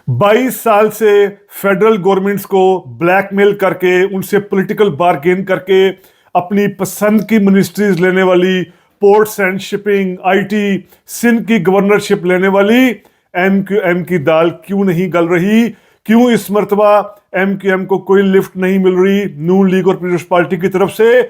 22 साल से federal governments को ब्लैकमेल करके उनसे पॉलिटिकल बार्गेन करके अपनी पसंद की मिनिस्ट्रीज लेने वाली, ports and shipping, IT, Sindh की गवर्नरशिप लेने वाली एमक्यूएम की दाल क्यों नहीं गल रही? क्यों इस मर्तबा एमक्यूएम को कोई लिफ्ट नहीं मिल रही नून लीग और पीपल्स पार्टी की तरफ से?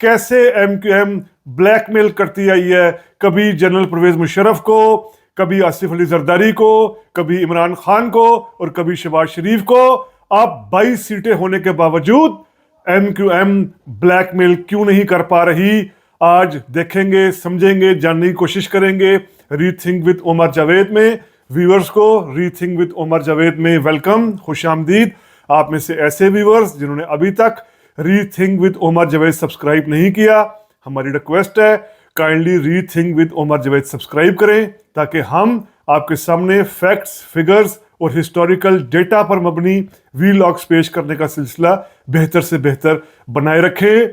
कैसे एमक्यूएम ब्लैकमेल करती आई है, कभी जनरल परवेज मुशर्रफ को, कभी आसिफ अली जरदारी को, कभी इमरान खान को और कभी शहबाज शरीफ को। अब 22 सीटें होने के बावजूद एमक्यूएम ब्लैकमेल क्यों नहीं कर पा रही? आज देखेंगे, समझेंगे, जानने की कोशिश करेंगे रीथिंक विद उमर जावेद में। व्यूअर्स को रीथिंक विद उमर जावेद में वेलकम, खुश आमदीद। आप में से ऐसे व्यूअर्स जिन्होंने अभी तक rethink with Umar Javed subscribe नहीं किया, हमारी रिक्वेस्ट है kindly rethink with Umar Javed subscribe करें ताकि हम आपके सामने फैक्ट्स, फिगर्स और हिस्टोरिकल डेटा पर मबनी वीलॉग्स पेश करने का सिलसिला बेहतर से बेहतर बनाए रखें।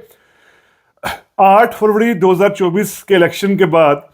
8 फरवरी 2024 के इलेक्शन के बाद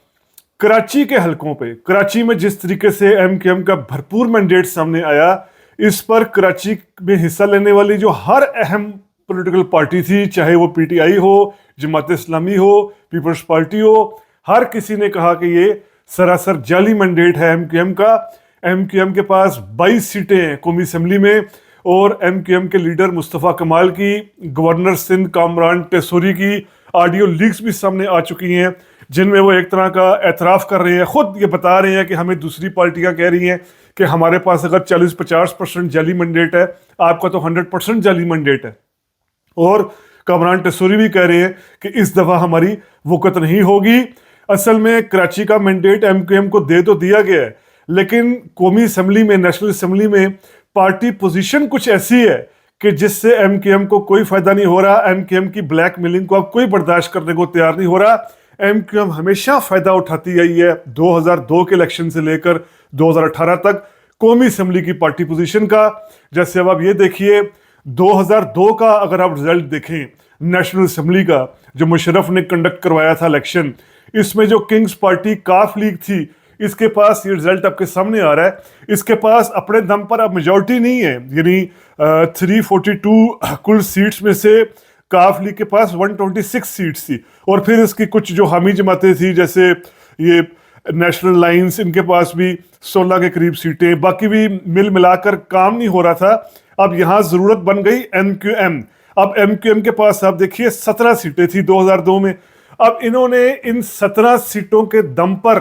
कराची के हलकों पे, कराची में जिस तरीके से एमक्यूएम का भरपूर मैंडेट सामने आया, इस पर कराची में हिस्सा लेने वाली जो हर अहम पॉलिटिकल पार्टी थी, चाहे वो पीटीआई हो, जमात इस्लामी हो, पीपल्स पार्टी हो, हर किसी ने कहा कि ये सरासर जाली मैंडेट है एमक्यूएम का। एमक्यूएम के पास 22 सीटें हैं कौमी असेंबली में और एमक्यूएम के लीडर मुस्तफ़ा कमाल की, गवर्नर सिंध कामरान टेसोरी की ऑडियो लीक्स भी सामने आ चुकी हैं जिनमें वो एक तरह का एतराफ़ कर रहे हैं, खुद ये बता रहे हैं कि हमें दूसरी पार्टियां कह रही हैं कि हमारे पास अगर 40-50% जाली मैंडेट है, आपका तो 100% जाली मैंडेट है। और कामरान टेसोरी भी कह रहे हैं कि इस दफ़ा हमारी वक़्त नहीं होगी। असल में कराची का मैंडेट एमक्यूएम को दे तो दिया गया है, लेकिन कौमी असेंबली में, नेशनल असेंबली में पार्टी पोजीशन कुछ ऐसी है कि जिससे एमक्यूएम को कोई फायदा नहीं हो रहा। एमक्यूएम की ब्लैकमेलिंग को अब कोई बर्दाश्त करने को तैयार नहीं हो रहा। एमक्यूएम हमेशा फायदा उठाती आई है 2002 के इलेक्शन से लेकर 2018 तक कौमी असेंबली की पार्टी पोजीशन का। जैसे अब आप ये देखिए 2002 का अगर आप रिजल्ट देखें नेशनल असेंबली का, जो मुशर्रफ ने कंडक्ट करवाया था इलेक्शन, इसमें जो किंग्स पार्टी काफ लीग थी, इसके पास ये रिजल्ट आपके सामने आ रहा है। इसके पास अपने दम पर अब मेजॉरिटी नहीं है, यानी 342 कुल सीट्स में से काफ लीग के पास 126 सीट्स थी और फिर इसकी कुछ जो हामी जमातें थी जैसे ये नेशनल लाइंस, इनके पास भी 16 के करीब सीटें, बाकी भी मिल मिलाकर काम नहीं हो रहा था। अब यहां जरूरत बन गई एमक्यूएम। अब एमक्यूएम के पास आप देखिए 17 सीटें थी 2002 में। अब इन्होंने इन 17 सीटों के दम पर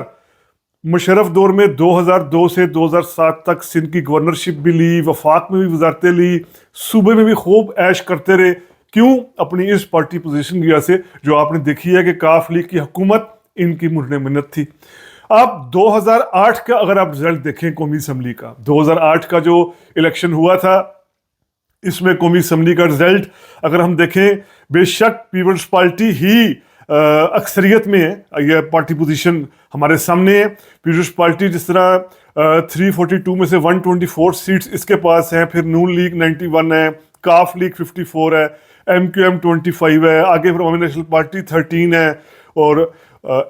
मुशर्रफ दौर में 2002 से 2007 तक सिंध की गवर्नरशिप भी ली, वफाक में भी वजारतें ली, सूबे में भी खूब ऐश करते रहे। क्यों? अपनी इस पार्टी पोजीशन की वजह से जो आपने देखी है कि काफ लीग की हुकूमत इनकी मुरने मिन्नत थी। अब 2008 का अगर आप रिजल्ट देखें कौमी असेंबली का, 2008 का जो इलेक्शन हुआ था, इसमें कौमी असेंबली का रिजल्ट अगर हम देखें, बेशक पीपल्स पार्टी ही अक्सरियत में है, यह पार्टी पोजीशन हमारे सामने है। पीपल्स पार्टी जिस तरह 342 में से 124 सीट्स इसके पास हैं, फिर नून लीग 91 है, काफ लीग 54 है, एमक्यूएम 25 है, आगे फिर अवामी नेशनल पार्टी 13 है और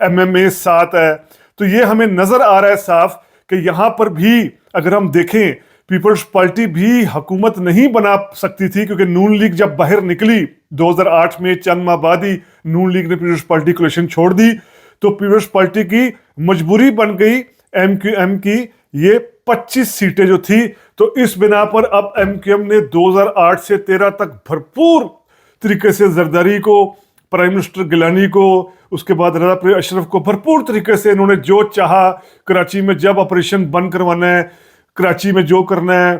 एमएमए 7 है। तो ये हमें नजर आ रहा है साफ कि यहां पर भी अगर हम देखें पीपल्स पार्टी भी हुकूमत नहीं बना सकती थी, क्योंकि नून लीग जब बाहर निकली 2008 में, चंद माह बाद ही नून लीग ने पीपल्स पार्टी कोalition छोड़ दी, तो पीपल्स पार्टी की मजबूरी बन गई एमक्यूएम की ये 25 सीटें जो थी। तो इस बिना पर अब एमक्यूएम ने 2008 से 13 तक भरपूर तरीके से जरदारी को, प्राइम मिनिस्टर गिलानी को, उसके बाद रजा पीर अशरफ को भरपूर तरीके से इन्होंने जो चाहा, कराची में जब ऑपरेशन बंद करवाना है, कराची में जो करना है,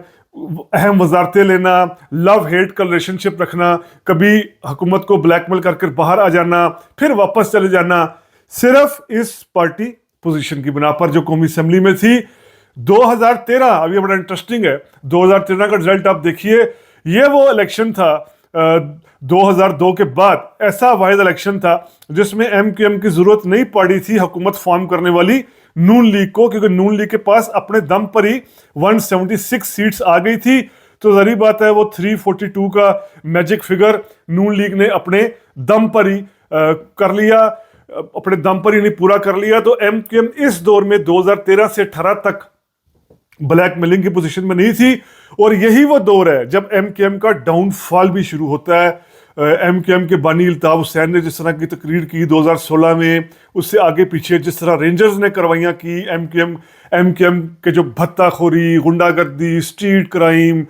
अहम वजारतें लेना, लव हेट का रिलेशनशिप रखना, कभी हुकूमत को ब्लैकमेल करके बाहर आ जाना, फिर वापस चले जाना, सिर्फ इस पार्टी पोजीशन की बिना पर जो कौमी असेंबली में थी। 2013, अब ये बड़ा इंटरेस्टिंग है, 2013 का रिजल्ट आप देखिए, ये वो इलेक्शन था 2002 के बाद, ऐसा वाहिद इलेक्शन था जिसमें एमक्यूएम की जरूरत नहीं पड़ी थी हुकूमत फॉर्म करने वाली नून लीग को, क्योंकि नून लीग के पास अपने दम पर ही 176 सीट्स आ गई थी। तो जरूरी बात है वो 342 का मैजिक फिगर नून लीग ने अपने दम पर ही कर लिया, अपने दम पर ही नहीं पूरा कर लिया। तो एमक्यूएम इस दौर में 2013 से 18 तक ब्लैकमेलिंग की पोजीशन में नहीं थी। और यही वो दौर है जब एमकेएम का डाउनफॉल भी शुरू होता है। एमकेएम के बानी अल्ताफ हुसैन ने जिस तरह की तकरीर की 2016 में, उससे आगे पीछे जिस तरह रेंजर्स ने कार्रवाइयाँ की, एमकेएम के जो भत्ताखोरी, गुंडागर्दी, स्ट्रीट क्राइम,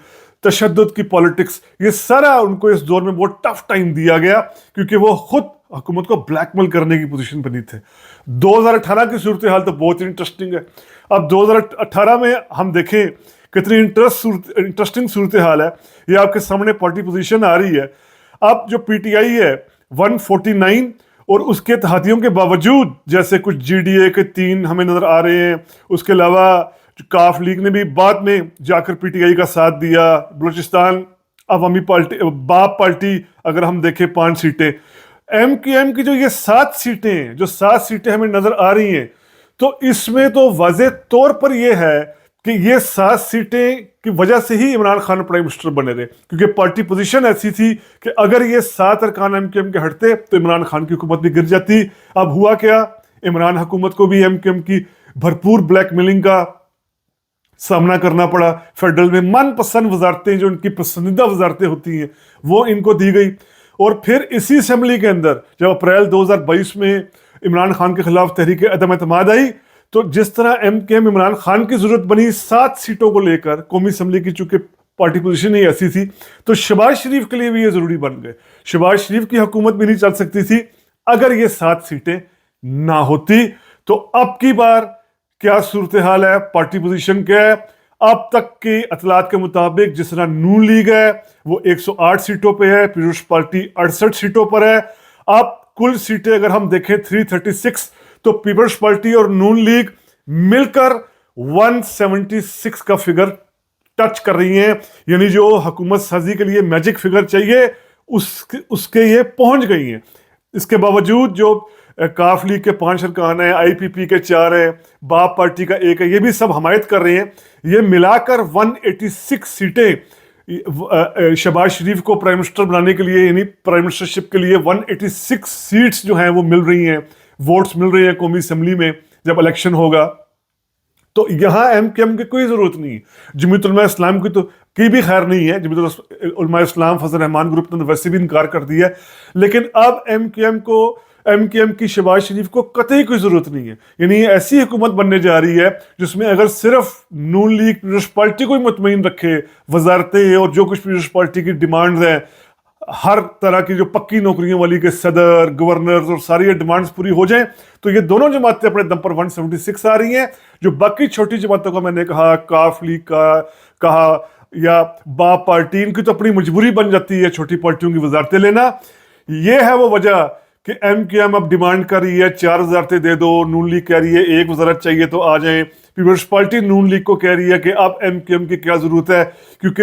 तशद्दुद की पॉलिटिक्स, ये सारा उनको इस दौर में बहुत टफ टाइम दिया गया क्योंकि वो खुद हुकूमत को ब्लैकमेल करने की पोजीशन बनी थे। 2018 की सूरत हाल तो बहुत इंटरेस्टिंग है। अब 2018 में हम देखें कितनी इंटरेस्टिंग सूरत हाल है। ये आपके सामने पार्टी पोजीशन आ रही है। अब जो पीटीआई है 149 और उसके तहदियों के बावजूद, जैसे कुछ जीडीए के 3 हमें नजर आ रहे हैं, उसके अलावा काफ लीग ने भी बाद में जाकर पीटीआई का साथ दिया। बलूचिस्तान अवामी पार्टी, बाप पार्टी, अगर हम देखें 5 सीटें। एमकेएम की जो ये 7 सीटें हैं, जो 7 सीटें हमें नजर आ रही हैं, तो इसमें तो वाज़ेह तौर पर यह है कि ये 7 सीटें की वजह से ही इमरान खान प्राइम मिनिस्टर बने रहे, क्योंकि पार्टी पोजीशन ऐसी थी कि अगर ये 7 अरकान एमकेएम के हटते तो इमरान खान की हुकूमत भी गिर जाती। अब हुआ क्या, इमरान हुकूमत को भी एमकेएम की भरपूर ब्लैकमेलिंग का सामना करना पड़ा। फेडरल में मनपसंद वजारतें, जो उनकी पसंदीदा वजारतें होती हैं, वो इनको दी गई। और फिर इसी असेंबली के अंदर जब अप्रैल 2022 में इमरान खान के खिलाफ तहरीक अदम एतमाद आई, तो जिस तरह एमकेएम इमरान खान की जरूरत बनी 7 सीटों को लेकर, कौमी असेंबली की चूंकि पार्टी पोजीशन ही ऐसी थी, तो शहबाज शरीफ के लिए भी ये जरूरी बन गए। शहबाज शरीफ की हुकूमत भी नहीं चल सकती थी अगर ये 7 सीटें ना होती। तो अब की बार क्या सूरत हाल है, पार्टी पोजीशन क्या है? अब तक के अतलात के मुताबिक जिस तरह नून लीग है वो 108 सीटों पे है, पीपुल्स पार्टी 68 सीटों पर है। अब कुल सीटें अगर हम देखें 336, तो पीपुल्स पार्टी और नून लीग मिलकर 176 का फिगर टच कर रही हैं। यानी जो हुकूमत साजी के लिए मैजिक फिगर चाहिए उसके ये पहुंच गई हैं। इसके बावजूद जो काफ लीग के 5 अरकान है, आईपीपी के 4 है, बाप पार्टी का 1 है, ये भी सब हमायत कर रहे हैं। ये मिलाकर 186 सीटें शहबाज शरीफ को प्राइम मिनिस्टर बनाने के लिए, यानी प्राइम मिनिस्टरशिप के लिए 186 सीट्स जो हैं वो मिल रही हैं, वोट्स मिल रहे हैं कौमी असेंबली में जब इलेक्शन होगा। तो यहां एमकेएम की कोई जरूरत नहीं है। जमीयत उलमा इस्लाम की भी खैर नहीं है। जमीयत उलमा इस्लाम फजल रहमान ग्रुप ने वैसे भी इनकार कर दिया है। लेकिन अब एमकेएम की शहबाज शरीफ को कतई कोई जरूरत नहीं है। यानी ऐसी हुकूमत बनने जा रही है जिसमें अगर सिर्फ नून लीग पीपुल्स पार्टी को ही मुतमईन रखे, वजारतें और जो कुछ पीपुल्स पार्टी की डिमांड्स हैं, हर तरह की जो पक्की नौकरियों वाली के सदर, गवर्नर और सारी ये डिमांड्स पूरी हो जाएं, तो ये दोनों जमातें अपने दम पर 176 आ रही हैं। जो बाकी छोटी जमातों का मैंने कहा, काफ लीग का कहा या बाप पार्टी, इनकी तो अपनी मजबूरी बन जाती है छोटी पार्टियों की वजारतें लेना। ये है वो वजह कि एमकेएम अब डिमांड कर रही है 4 वजारतें दे दो, नून लीग कह रही है 1 वजारत चाहिए तो आ जाए, पीपुल्स पार्टी नून लीग को कह रही है कि अब एमकेएम की क्या जरूरत है, क्योंकि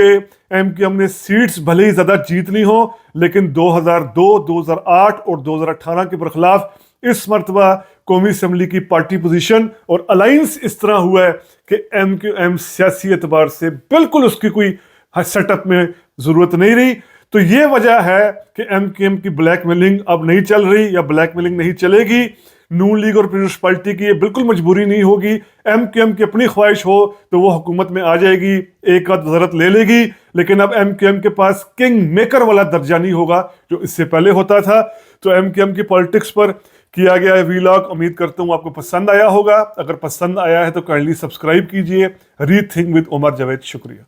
एमकेएम ने सीट्स भले ही ज्यादा जीत ली हो, लेकिन 2002, 2008 और 2018 के बरखिलाफ इस मरतबा कौमी असेंबली की पार्टी पोजीशन और अलायंस इस तरह हुआ है कि एमकेएम सियासी एतबार से बिल्कुल उसकी कोई सेटअप में जरूरत नहीं रही। तो ये वजह है कि एमकेएम की ब्लैकमेलिंग अब नहीं चल रही या ब्लैकमेलिंग नहीं चलेगी। नून लीग और पीपुल्स पार्टी की ये बिल्कुल मजबूरी नहीं होगी। एमकेएम की अपनी ख्वाहिश हो तो वो हुकूमत में आ जाएगी, एक आध वज़ारत ले लेगी, लेकिन अब एमकेएम के पास किंग मेकर वाला दर्जा नहीं होगा जो इससे पहले होता था। तो एमकेएम की पॉलिटिक्स पर किया गया है वीलॉग, उम्मीद करता हूँ आपको पसंद आया होगा। अगर पसंद आया है तो काइंडली सब्सक्राइब कीजिए। Rethink with Umar Javed. शुक्रिया।